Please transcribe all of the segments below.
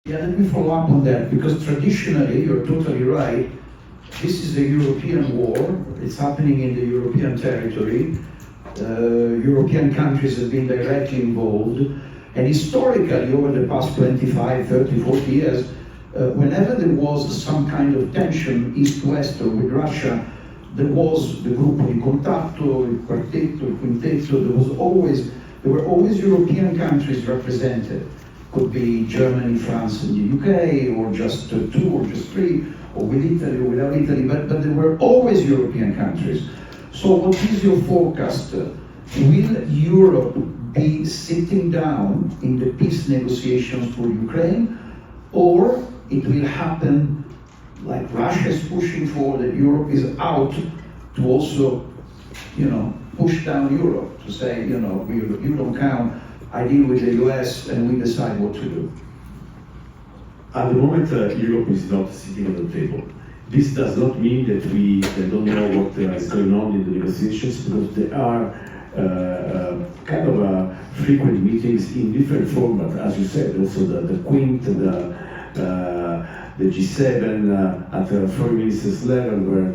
Yeah, let me follow up on that, because traditionally, you're totally right, this is a European war, it's happening in the European territory, European countries have been directly involved, and historically, over the past 25, 30, 40 years, whenever there was some kind of tension, east-west or with Russia, there was the Gruppo di Contatto, il Quartetto, il Quintetto, there were always European countries represented. Could be Germany, France, and the UK, or just two, or just three, or with Italy, or without Italy, but there were always European countries. So what is your forecast? Will Europe be sitting down in the peace negotiations for Ukraine, or it will happen like Russia is pushing for, that Europe is out to also, push down Europe, to say, you don't count, I deal with the US and we decide what to do? At the moment, Europe is not sitting on the table. This does not mean that we don't know what is going on in the negotiations, because there are kind of frequent meetings in different formats, as you said, also the Quint, the G7 at the foreign ministers level, where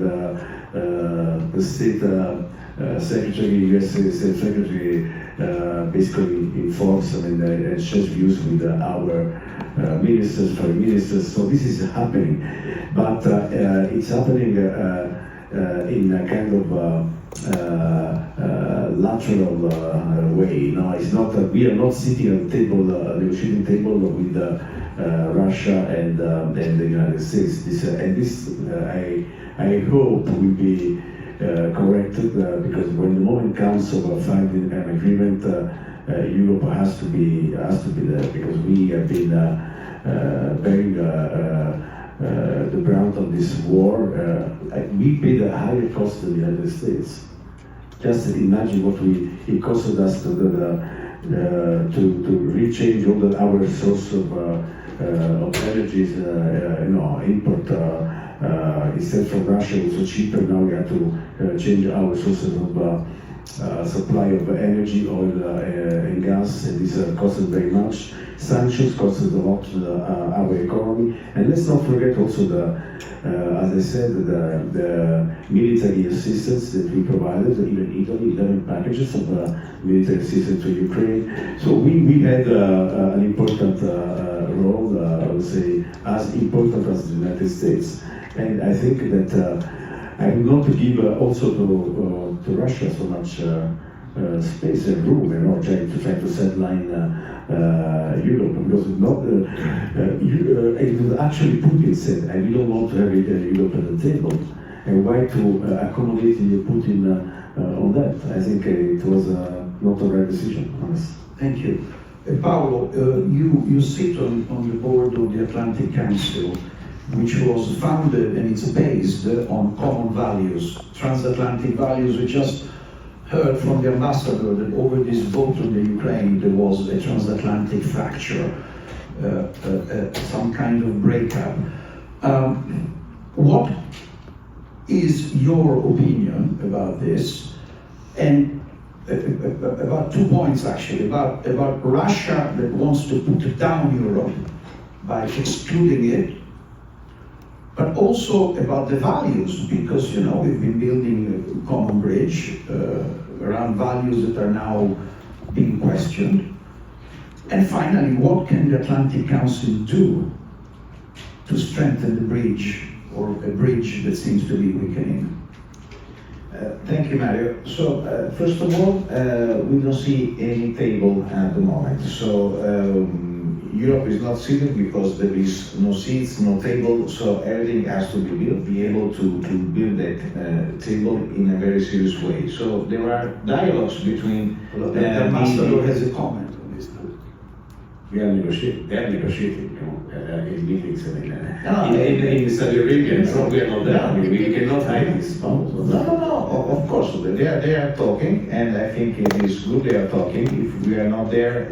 the state secretary, US state secretary, basically informs and shares views with our ministers, foreign ministers. So this is happening, but it's happening in a kind of lateral way. It's not that we are not sitting at the table, negotiating table with Russia and the United States. I hope will be corrected, because when the moment comes of finding an agreement, Europe has to be there, because we have been bearing the brunt of this war. We paid a higher cost than the United States. Just imagine what it costed us to rechange all our source of energies, import. Instead from Russia, it was cheaper. Now we have to change our sources of supply of energy, oil and gas, and this costed very much. Sanctions costed a lot our economy, and let's not forget also as I said, the military assistance that we provided. Even Italy, 11 packages of military assistance to Ukraine. So we had an important role, I would say, as important as the United States. And I think that I will not give also to Russia so much space and room, trying to sideline Europe, because it was actually Putin said, "I don't want to have Europe at the table," and why to accommodate Putin on that? I think it was not the right decision, honestly. Thank you. Paolo, you sit on the board of the Atlantic Council, which was founded and it's based on common values, transatlantic values. We just heard from the ambassador that over this vote on the Ukraine there was a transatlantic fracture, some kind of breakup. What is your opinion about this? And about 2 points actually, about Russia that wants to put down Europe by excluding it, but also about the values, because we've been building a common bridge around values that are now being questioned. And finally, what can the Atlantic Council do to strengthen the bridge, or a bridge that seems to be weakening? Thank you, Mario. So, first of all, we don't see any table at the moment. So, Europe is not seated because there is no seats, no table, so everything has to be built, be able to build that table in a very serious way. So there are dialogues between... The ambassador has a comment on this. We are negotiating, they are negotiating, in meetings in Saudi Arabia, so we are not there. We cannot hide this. No, of course, they are talking, and I think it is good they are talking. If we are not there,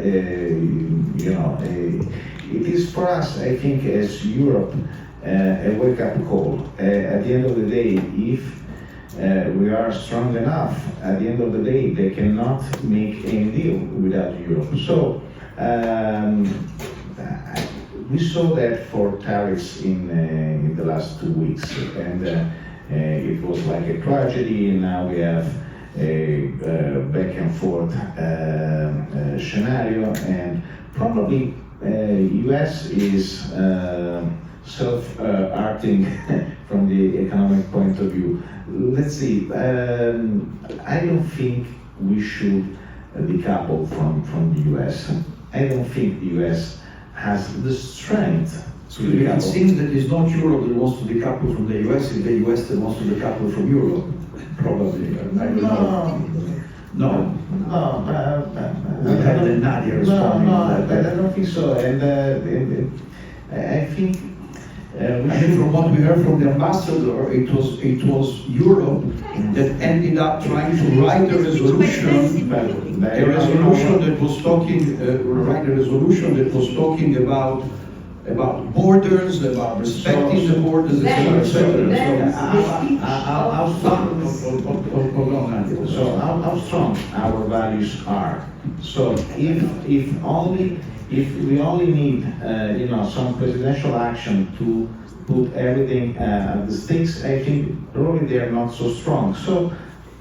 it is for us, I think, as Europe, a wake-up call. At the end of the day, if we are strong enough, at the end of the day, they cannot make any deal without Europe. So, we saw that for tariffs in the last 2 weeks, and it was like a tragedy, and now we have a back and forth scenario, and probably US is self-arting from the economic point of view. Let's see, I don't think we should decouple from the US. I don't think the US has the strength to decouple. It seems that it's not Europe that wants to decouple from the US, it's the US that wants to decouple from Europe. Probably. I don't know. No. We had the Nadia responding to that. I don't think so. And I think from what we heard from the ambassador, it was Europe that ended up trying to write a resolution that was talking about borders, about respecting the borders, etc. How strong our values are. So if we only need some presidential action to put everything at the stakes, I think probably they are not so strong. So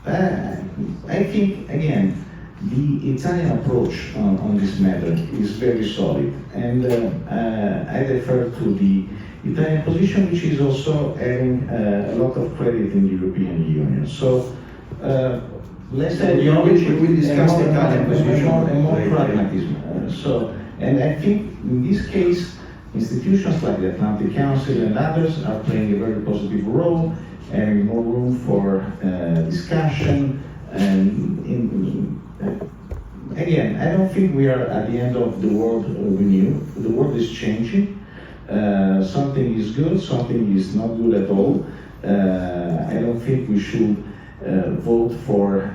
I think again the Italian approach on this matter is very solid, and I refer to the Italian position, which is also having a lot of credit in the European Union. So let's say we discussed the Italian position and more pragmatism. And I think in this case, institutions like the Atlantic Council and others are playing a very positive role, and more room for discussion. And again, I don't think we are at the end of the world we knew. The world is changing. Something is good, something is not good at all. I don't think we should vote for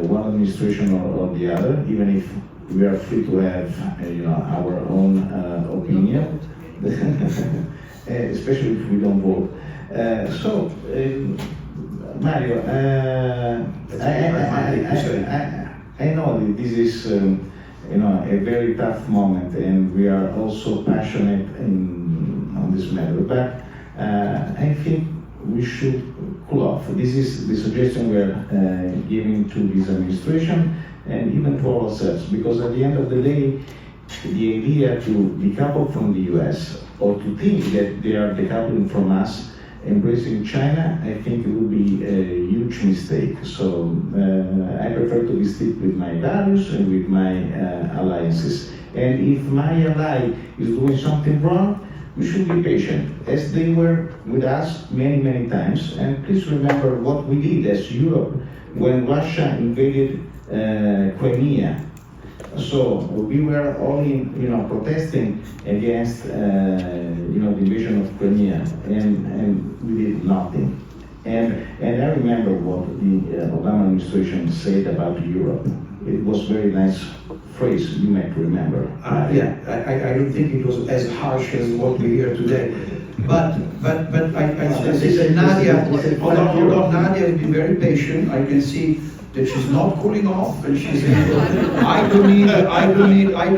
one administration or the other, even if we are free to have our own opinion, especially if we don't vote. Mario, I know that this is a very tough moment, and we are also passionate on this matter. But I think we should cool off. This is the suggestion we are giving to this administration and even to ourselves, because at the end of the day, the idea to decouple from the US or to think that they are decoupling from us, embracing China, I think it would be a huge mistake. So I prefer to be stick with my values and with my alliances. And if my ally is doing something wrong, we should be patient, as they were with us many, many times. And please remember what we did as Europe when Russia invaded Crimea. So we were only, protesting against, the invasion of Crimea, and we did nothing. And I remember what the Obama administration said about Europe. It was a very nice phrase, you might remember. I don't think it was as harsh as what we hear today. But I say Nadia, hold on, Nadia has been very patient. I can see that she's not cooling off, and she's I don't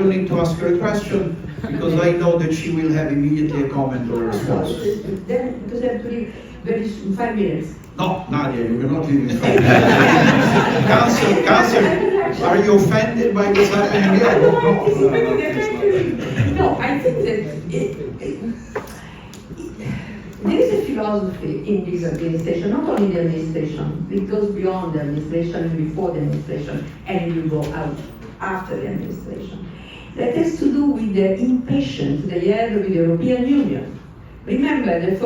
need to ask her a question, because I know that she will have immediately a comment or a response. Then, because I have to leave very soon, 5 minutes. No, Nadia, you cannot leave in 5 minutes. Council, are you offended by what's happening here? No, I think that there is a philosophy in this administration, not only the administration, it goes beyond the administration and before the administration, and it will go out after the administration. That has to do with the impatience they have with the European Union. Remember that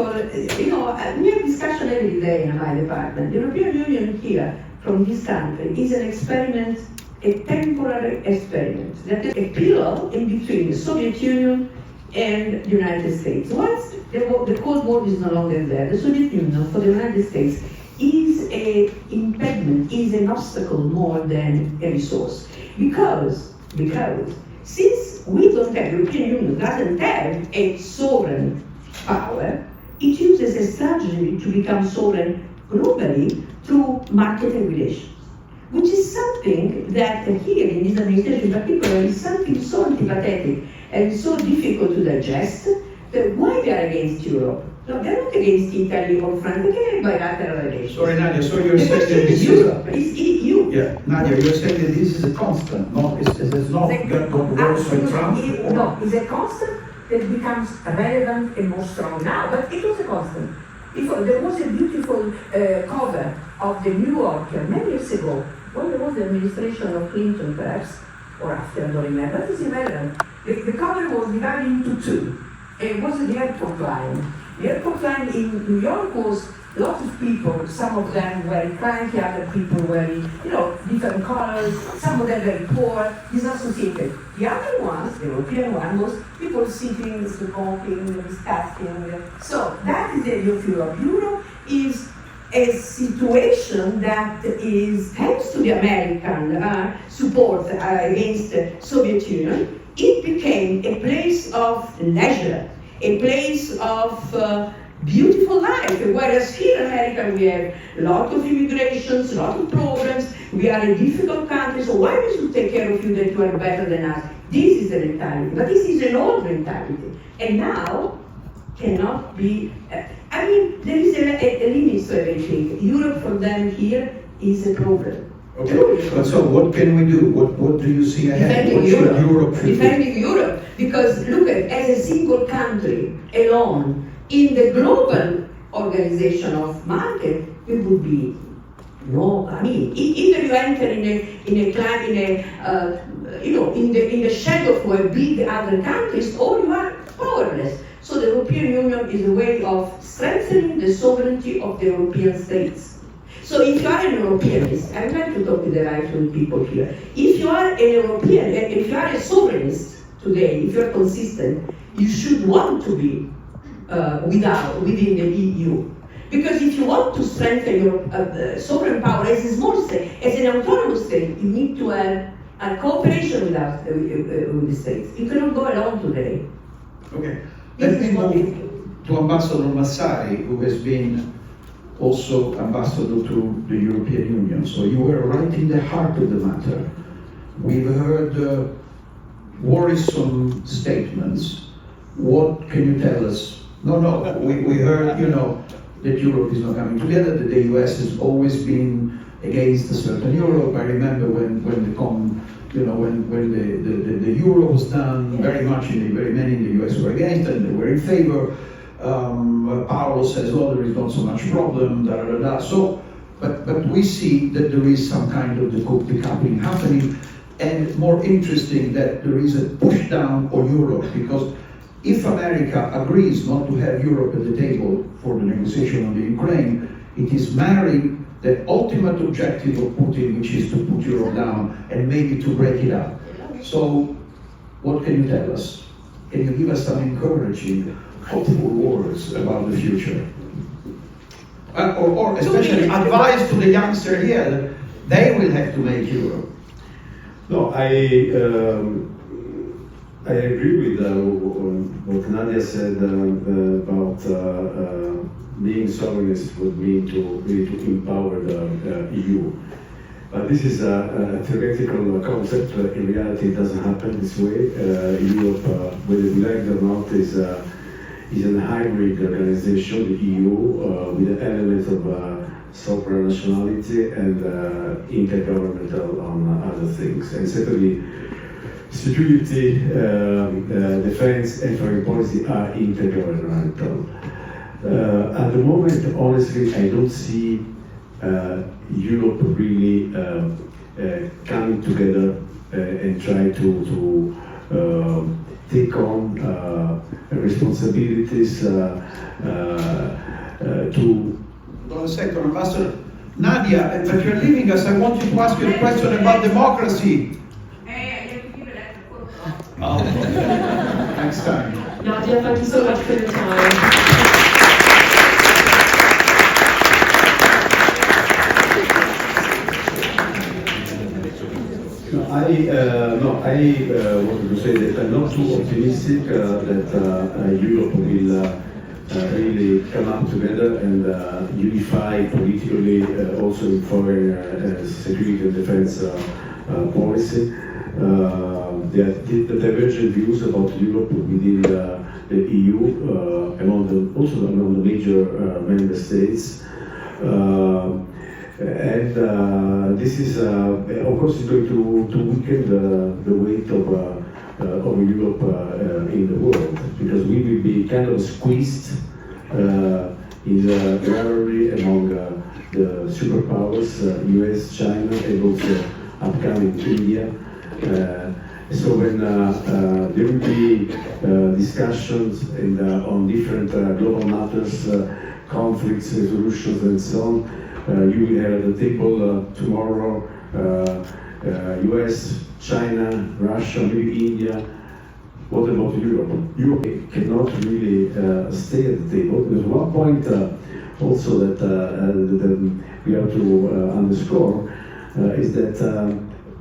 we have discussion every day in my department. The European Union here, from this country, is an experiment, a temporary experiment. That is a pillar in between the Soviet Union and the United States. Once the Cold War is no longer there, the Soviet Union for the United States is an impediment, is an obstacle more than a resource. Because since we don't have, the European Union doesn't have a sovereign power, it uses a strategy to become sovereign globally through market regulations. which is something that here in this administration in particular is something so antipathetic and so difficult to digest, that why they are against Europe? No, they're not against Italy or France, they have bilateral relations. Sorry, Nadia, so you're The saying question that is this Europe, it's EU. Yeah, Nadia, you're saying that this is a constant, not, it's not got worse with Trump? No, it's a constant that becomes relevant and more strong now, but it was a constant. There was a beautiful cover of the New Yorker many years ago, when there was the administration of Clinton perhaps, or after, I don't remember, but it's irrelevant. The cover was divided into two. It was the airport line. The airport line in New York was lots of people, some of them very cranky, other people very, different colors, some of them very poor, disassociated. The other ones, the European one, was people sitting, smoking, discussing. So that is the idea of Europe. Europe is a situation that is, thanks to the American support against the Soviet Union, it became a place of leisure, a place of beautiful life, whereas here in America we have a lot of immigrations, a lot of problems, we are a difficult country, so why we should take care of you that you are better than us? This is the mentality, but this is an old mentality, and now cannot be, there is a limit to everything. Europe for them here is a problem. Okay, but so what can we do? What do you see ahead? Defending What should Europe. Europe do? Defending Europe, because look at, as a single country, alone, in the global organization of market, it would be no. Either you enter in the shadow of big other countries, or you are powerless. So the European Union is a way of strengthening the sovereignty of the European states. So if you are an Europeanist, I would like to talk to the right people here. If you are an European, if you are a sovereignist today, if you are consistent, you should want to be within the EU. Because if you want to strengthen your sovereign power as a small state, as an autonomous state, you need to have a cooperation with the states. You cannot go alone today. Okay, let me move to Ambassador Massari, who has been also ambassador to the European Union. So you were right in the heart of the matter. We've heard worrisome statements. What can you tell us? No, we heard, that Europe is not coming together, that the US has always been against a certain Europe. I remember when the euro was done, very many in the US were against and they were in favor. Paolo says, there is not so much problem, So, but we see that there is some kind of decoupling happening, and more interesting that there is a push down on Europe, because if America agrees not to have Europe at the table for the negotiation on the Ukraine, it is marrying the ultimate objective of Putin, which is to put Europe down and maybe to break it up. So, what can you tell us? Can you give us some encouraging, hopeful words about the future? Or especially advice to the youngster here that they will have to make Europe. No, I agree with what Nadia said about being sovereignist would mean to empower the EU. But this is a theoretical concept. In reality, it doesn't happen this way. Europe, whether we like it or not, is a hybrid organization, the EU, with an element of supranationality and intergovernmental on other things. And certainly, security, defense, and foreign policy are intergovernmental. At the moment, honestly, I don't see Europe really coming together and try to take on responsibilities to. Hold on a second, Ambassador. Nadia, but you're leaving us. I want you to ask you a question about democracy. Oh, next time. Nadia, thank you so much for your time. I wanted to say that I'm not too optimistic that Europe will really come up together and unify politically, also in foreign security and defense policy. The divergent views about Europe within the EU, also among the major member states. This is, of course, is going to weaken the weight of Europe in the world, because we will be kind of squeezed in the rivalry among the superpowers, US, China, and also upcoming India. So when there will be discussions on different global matters, conflicts, resolutions, and so on, you will have at the table tomorrow US, China, Russia, maybe India. What about Europe? Europe cannot really stay at the table. There's one point also that we have to underscore is that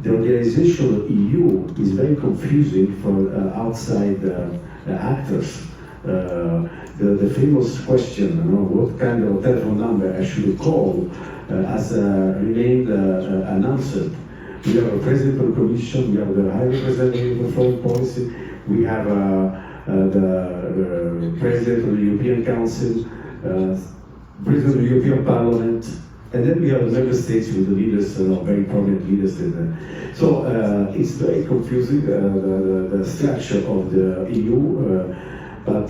the organization of the EU is very confusing for outside actors. The famous question, what kind of telephone number I should call, has remained unanswered. We have a president of the commission, we have the high representative of foreign policy, we have the president of the European Council, president of the European Parliament, and then we have the member states with the leaders, very prominent leaders. So it's very confusing, the structure of the EU, but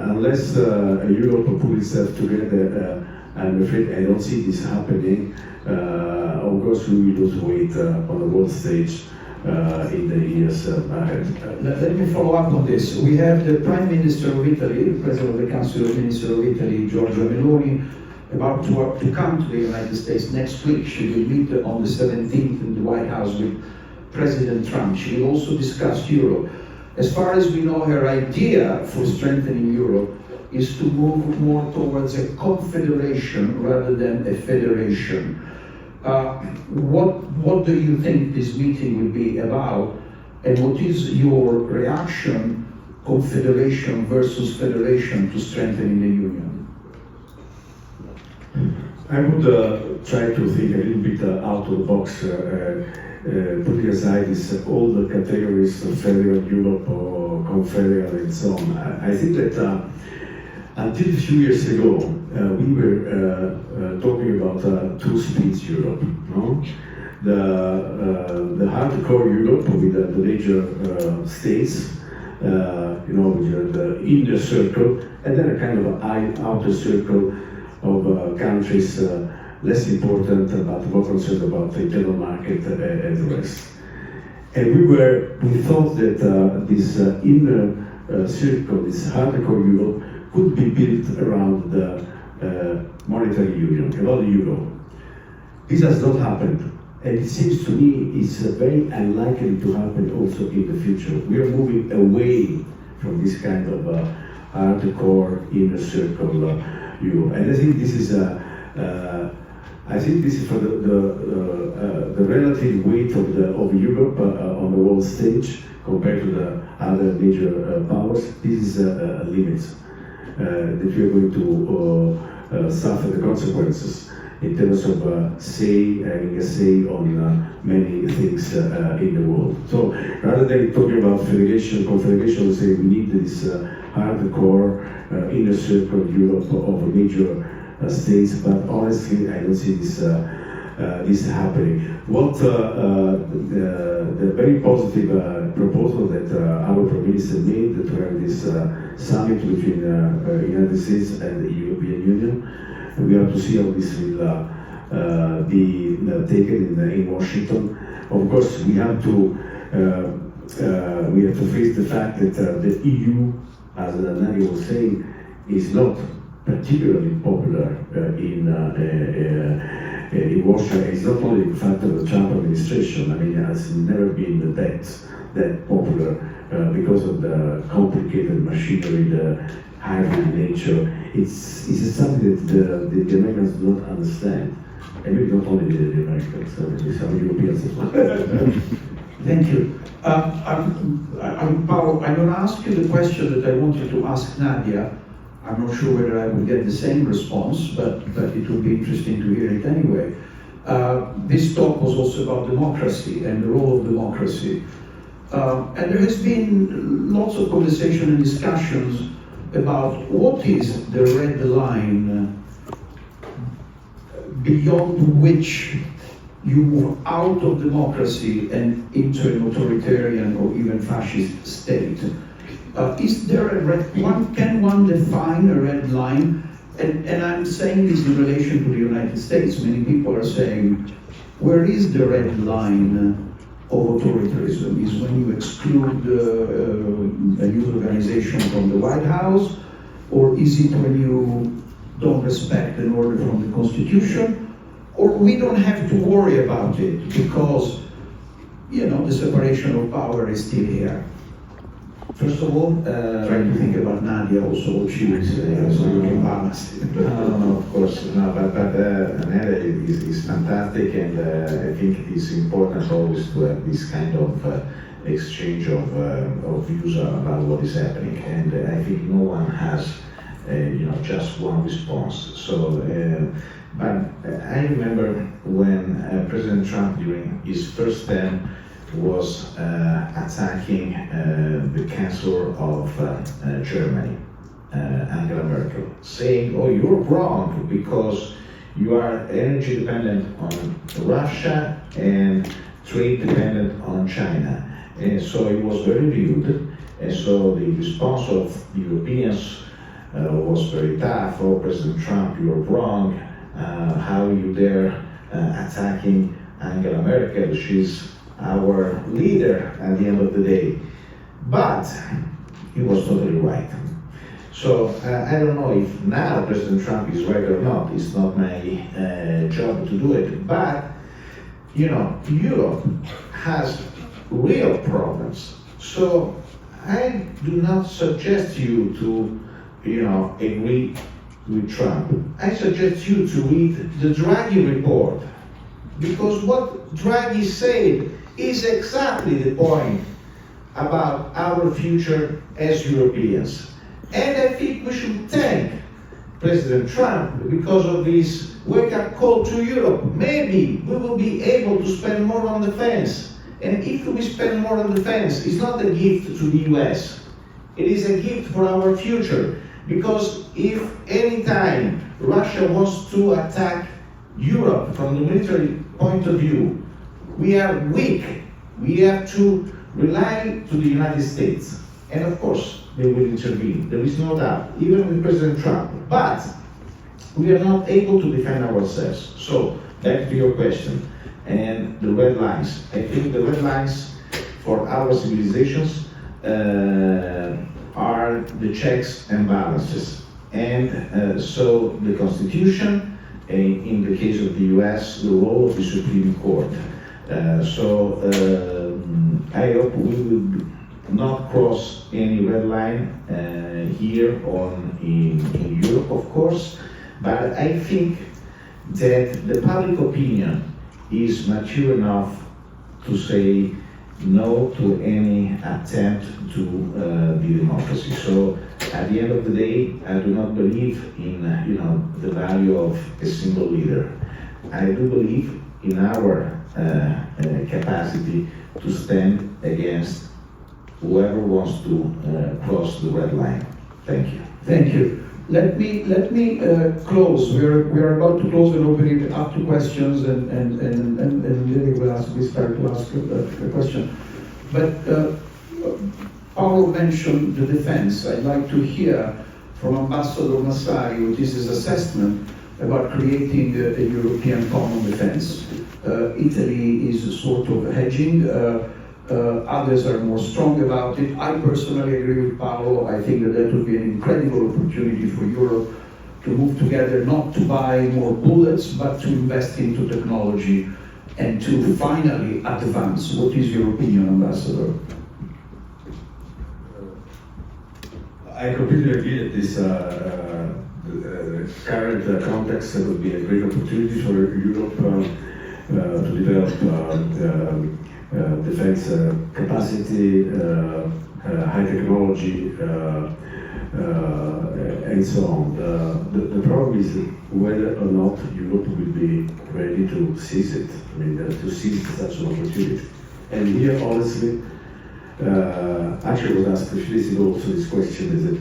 unless Europe put itself together, I'm afraid I don't see this happening. Of course, we will lose weight on the world stage in the years ahead. Let me follow up on this. We have the Prime Minister of Italy, the President of the Council of Ministers of Italy, Giorgia Meloni, about to come to the United States next week. She will meet on the 17th in the White House with President Trump. She will also discuss Europe. As far as we know, her idea for strengthening Europe is to move more towards a confederation rather than a federation. What do you think this meeting will be about, and what is your reaction, confederation versus federation, to strengthening the union? I would try to think a little bit out of the box, putting aside all the categories of federal Europe or confederal and so on. I think that until a few years ago, we were talking about two-speeds Europe. No? The hardcore Europe with the major states, with the inner circle, and then a kind of outer circle of countries less important but more concerned about the internal market and the rest. And we thought that this inner circle, this hardcore Europe, could be built around the monetary union, around the euro. This has not happened, and it seems to me it's very unlikely to happen also in the future. We are moving away from this kind of hardcore inner circle Europe, and I think this is for the relative weight of Europe on the world stage compared to the other major powers. This is a limit that we are going to suffer the consequences in terms of having a say on many things in the world. So rather than talking about federation, confederation, we say we need this hardcore inner circle Europe of major states, but honestly, I don't see this happening. What the very positive proposal that our Prime Minister made to have this summit between the United States and the European Union, we have to see how this will be taken in Washington. Of course, we have to face the fact that the EU, as Nani was saying, is not particularly popular in Washington. It's not only the fact of the Trump administration. I mean, it has never been that popular because of the complicated machinery, the hybrid nature. It's something that the Americans do not understand. And maybe not only the Americans, maybe some Europeans as well. Thank you. Paolo, I'm going to ask you the question that I wanted to ask Nadia. I'm not sure whether I will get the same response, but it will be interesting to hear it anyway. This talk was also about democracy and the role of democracy. And there has been lots of conversation and discussions about what is the red line beyond which you move out of democracy and into an authoritarian or even fascist state. Is there a red one? Can one define a red line? And I'm saying this in relation to the United States. Many people are saying, where is the red line of authoritarianism? Is when you exclude a news organization from the White House, or is it when you don't respect an order from the Constitution? Or we don't have to worry about it because, you know, the separation of power is still here. First of all, Trying to think about Nadia also, what she would say, so you can balance it. no, of course, no, but Nadia is fantastic, and I think it is important always to have this kind of exchange of views about what is happening, and I think no one has, just one response. So, but I remember when President Trump during his first term was attacking the Chancellor of Germany, Angela Merkel, saying, "Oh, you're wrong because you are energy dependent on Russia and trade dependent on China." And so it was very rude, and so the response of the Europeans was very tough. "Oh, President Trump, you're wrong. How you dare attacking Angela Merkel? She's our leader at the end of the day." But he was totally right. So I don't know if now President Trump is right or not. It's not my job to do it. But, Europe has real problems. So I do not suggest you to, agree with Trump. I suggest you to read the Draghi report. Because what Draghi said is exactly the point about our future as Europeans. And I think we should thank President Trump because of this wake-up call to Europe. Maybe we will be able to spend more on defense. And if we spend more on defense, it's not a gift to the US. It is a gift for our future. Because if any time Russia wants to attack Europe from the military point of view, we are weak. We have to rely to the United States. And of course, they will intervene. There is no doubt, even with President Trump. But we are not able to defend ourselves. So, back to your question. And the red lines. I think the red lines for our civilizations are the checks and balances. And so the Constitution, in the case of the US, the role of the Supreme Court. I hope we will not cross any red line here in Europe, of course, but I think that the public opinion is mature enough to say no to any attempt to be democracy. So at the end of the day, I do not believe in the value of a single leader. I do believe in our capacity to stand against whoever wants to cross the red line. Thank you. Thank you. Let me close. We're about to close and open it up to questions, and Lily will start to ask a question. But Paolo mentioned the defense. I'd like to hear from Ambassador Massari what is his assessment about creating a European common defense. Italy is sort of hedging. Others are more strong about it. I personally agree with Paolo. I think that would be an incredible opportunity for Europe to move together, not to buy more bullets, but to invest into technology and to finally advance. What is your opinion, Ambassador? I completely agree that this current context would be a great opportunity for Europe to develop defense capacity, high technology, and so on. The problem is whether or not Europe will be ready to seize it, I mean, to seize such an opportunity. And here, honestly, actually I was asked a few days ago also this question, is that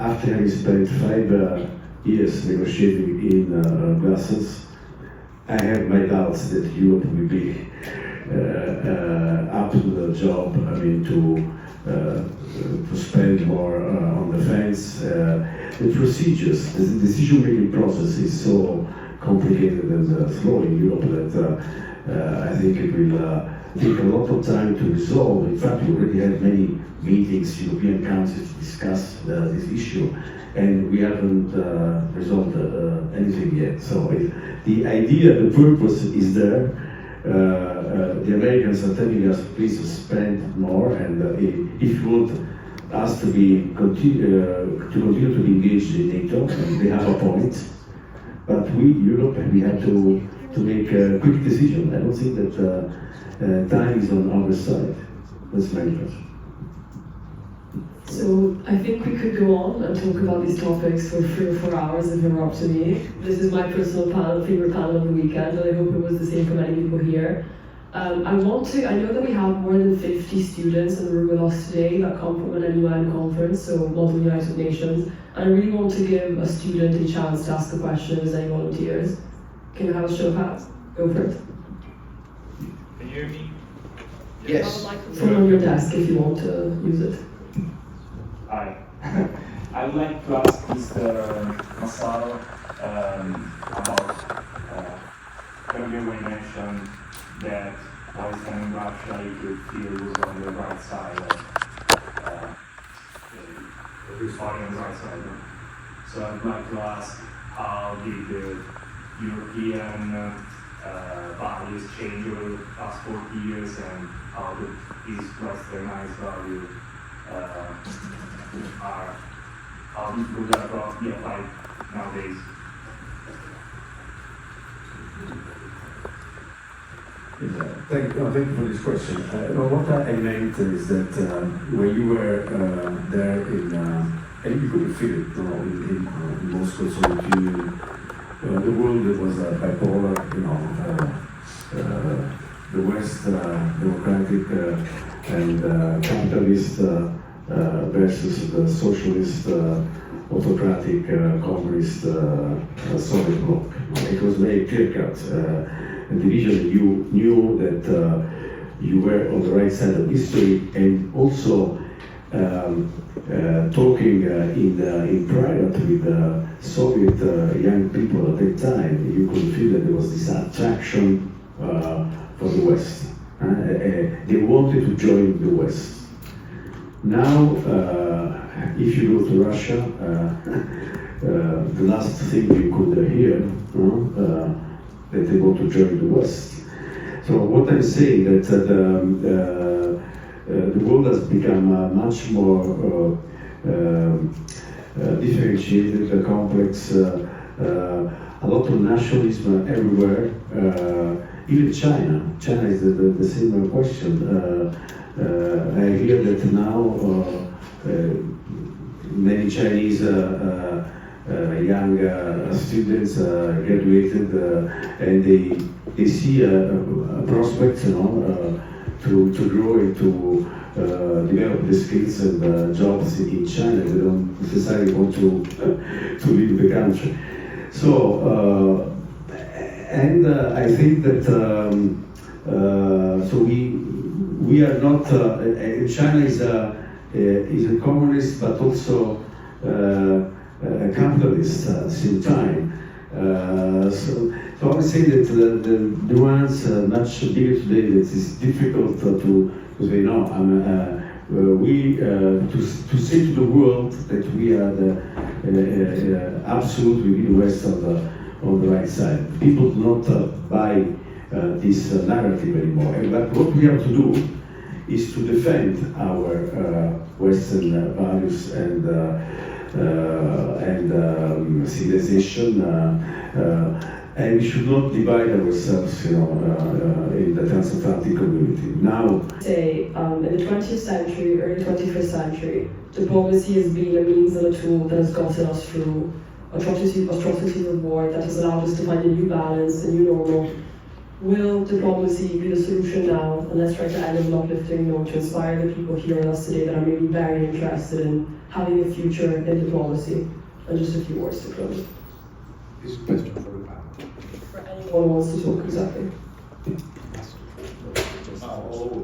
after having spent 5 years negotiating in Brussels, I have my doubts that Europe will be up to the job, I mean, to spend more on defense. The procedures, the decision-making process is so complicated and slow in Europe that I think it will take a lot of time to resolve. In fact, we already had many meetings, European councils, to discuss this issue, and we haven't resolved anything yet. So the idea, the purpose is there. The Americans are telling us, please spend more, and if you want us to continue to be engaged in NATO, and they have a point, but we, Europe, we have to make a quick decision. I don't think that time is on our side. That's my impression. So I think we could go on and talk about these topics for 3 or 4 hours if it were up to me. This is my personal favorite panel of the weekend, and I hope it was the same for many people here. I know that we have more than 50 students in the room with us today that come from an UN conference, so not the United Nations, and I really want to give a student a chance to ask a question as any volunteers. Can I have a show of hands? Go for it. Can you hear me? Yes. Someone on your desk if you want to use it. Hi. I would like to ask Mr. Massaro about earlier when you mentioned that Palestine and Russia, you could feel was on the right side of fighting on the right side. So I'd like to ask, how did the European values change over the past 40 years, and how these westernized values how would that be applied nowadays? Thank you for this question. What I meant is that when you were there and you could feel it in Moscow, Soviet Union, the world was bipolar, the West democratic and capitalist versus the socialist, autocratic, communist Soviet bloc. It was very clear-cut. And division, you knew that you were on the right side of history, and also talking in private with Soviet young people at that time, you could feel that there was this attraction for the West. They wanted to join the West. Now, if you go to Russia, the last thing you could hear that they want to join the West. So what I'm saying that the world has become much more differentiated, complex, a lot of nationalism everywhere. Even China is the same question. I hear that now many Chinese young students graduated and they see a prospect, to grow and to develop the skills and jobs in China. They don't necessarily want to leave the country. So, and I think that so we are not. China is a communist, but also a capitalist at the same time. So I would say that the nuance much bigger today. That it's difficult to say no. To say to the world that we are the absolutely the West on the right side. People do not buy this narrative anymore. But what we have to do is to defend our Western values and civilization. and we should not divide ourselves, in the transatlantic community. Now, Say, in the 20th century, early 21st century, diplomacy has been a means and a tool that has gotten us through atrocities of war, that has allowed us to find a new balance, a new normal. Will diplomacy be the solution now? And let's try to end on an uplifting note to inspire the people here with us today that are maybe very interested in having a future in diplomacy. And just a few words to close. This is a question for the panel. For anyone who wants to talk, exactly.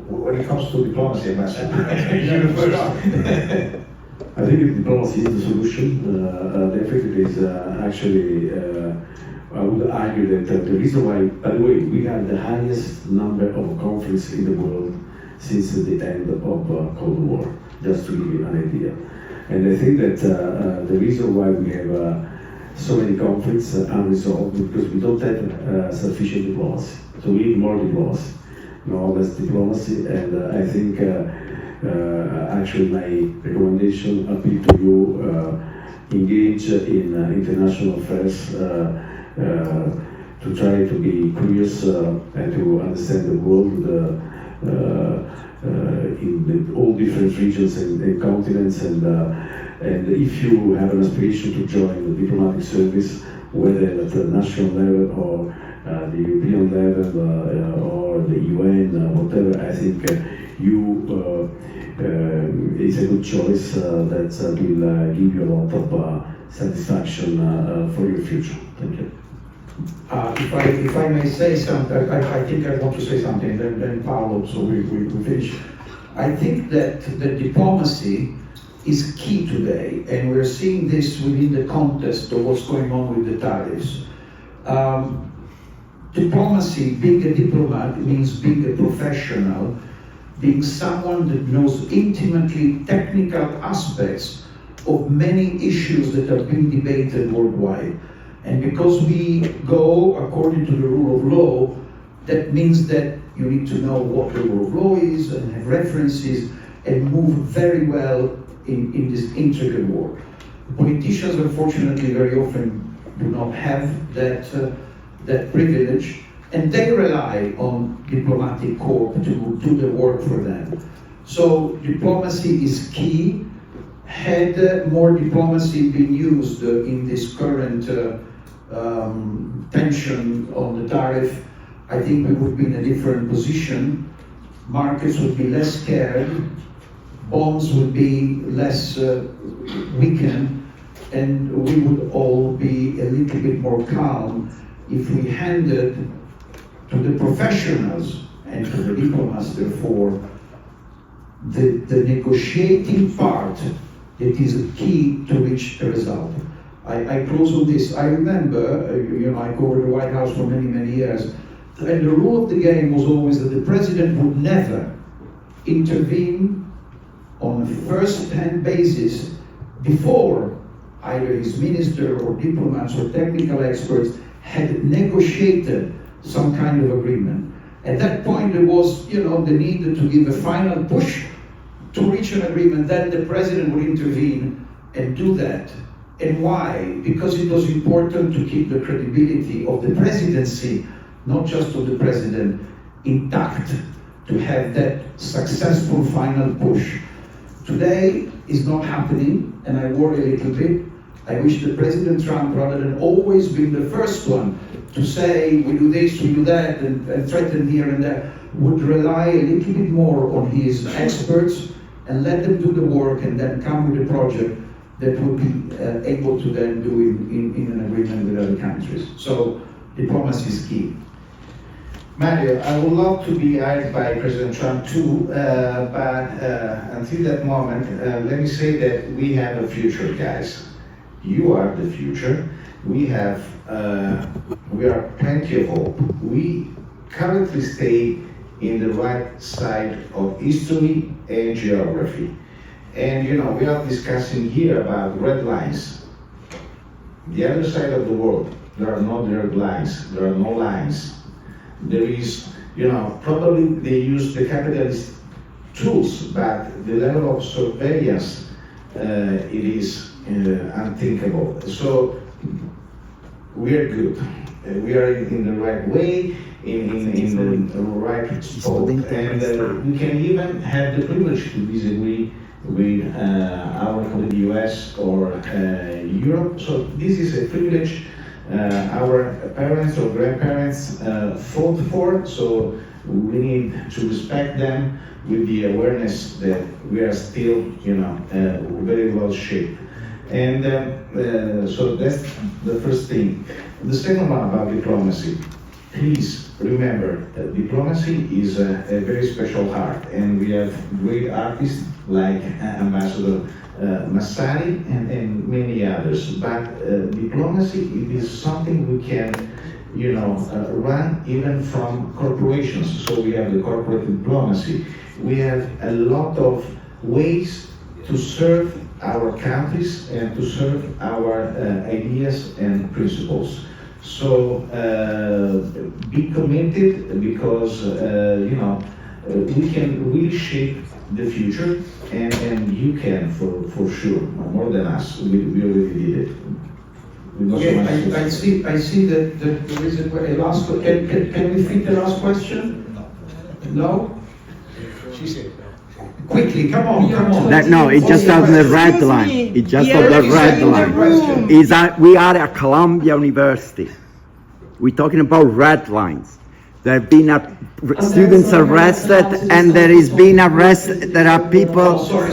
When it comes to diplomacy, you're first. I think diplomacy is the solution. Definitely is actually, I would argue that the reason why, by the way, we have the highest number of conferences in the world since the end of Cold War, just to give you an idea. And I think that the reason why we have so many conflicts unresolved is because we don't have sufficient diplomacy. So we need more diplomacy, less diplomacy. And I think actually my recommendation appeal to you, engage in international affairs, to try to be curious and to understand the world in all different regions and continents, and if you have an aspiration to join the diplomatic service, whether at the national level or the European level or the UN, whatever, I think it's a good choice that will give you a lot of satisfaction for your future. Thank you. If I may say something, I think I want to say something, then Paolo, so we finish. I think that the diplomacy is key today, and we're seeing this within the context of what's going on with the tariffs. Diplomacy, being a diplomat, means being a professional, being someone that knows intimately technical aspects of many issues that are being debated worldwide. And because we go according to the rule of law, that means that you need to know what the rule of law is and have references and move very well in this intricate war. Politicians, unfortunately, very often do not have that privilege, and they rely on diplomatic corps to do the work for them. So diplomacy is key. Had more diplomacy been used in this current tension on the tariff, I think we would be in a different position. Markets would be less scared, bonds would be less weakened, and we would all be a little bit more calm if we handed to the professionals and to the diplomats, therefore, the negotiating part that is key to reach a result. I close on this. I remember, I covered the White House for many, many years, and the rule of the game was always that the president would never intervene on a first-hand basis before either his minister or diplomats or technical experts had negotiated some kind of agreement. At that point, there was, the need to give a final push to reach an agreement. Then the president would intervene and do that. And why? Because it was important to keep the credibility of the presidency, not just of the president, intact, to have that successful final push. Today is not happening, and I worry a little bit. I wish that President Trump, rather than always being the first one to say, we do this, we do that, and threaten here and there, would rely a little bit more on his experts and let them do the work and then come with a project that would be able to then do in an agreement with other countries. So diplomacy is key. Mario, I would love to be hired by President Trump too, but until that moment, let me say that we have a future, guys. You are the future. We are plenty of hope. We currently stay in the right side of history and geography. And we are discussing here about red lines. The other side of the world, there are no red lines, there are no lines. There is, probably they use the capitalist tools, but the level of surveillance, it is unthinkable. So we are good. we are in the right way, in the right spot, and we can even have the privilege to disagree with our colleague US or Europe. So this is a privilege our parents or grandparents fought for, so we need to respect them with the awareness that we are still, very well shaped. And so that's the first thing. The second one about diplomacy. Please remember, diplomacy is a very special art, and we have great artists like Ambassador Massari and many others. But diplomacy, it is something we can, run even from corporations. So we have the corporate diplomacy. We have a lot of ways to serve our countries and to serve our ideas and principles. So be committed, because we can really shape the future, and you can for sure, more than us. We already did it. Yeah, I see that there is a last question. Can we fit the last question? No? She said. Quickly, come on. No, it just on the red line. It just on the red line. Is that we are at Columbia University. We're talking about red lines. There have been students arrested, and there is been arrested. There are people. Sorry.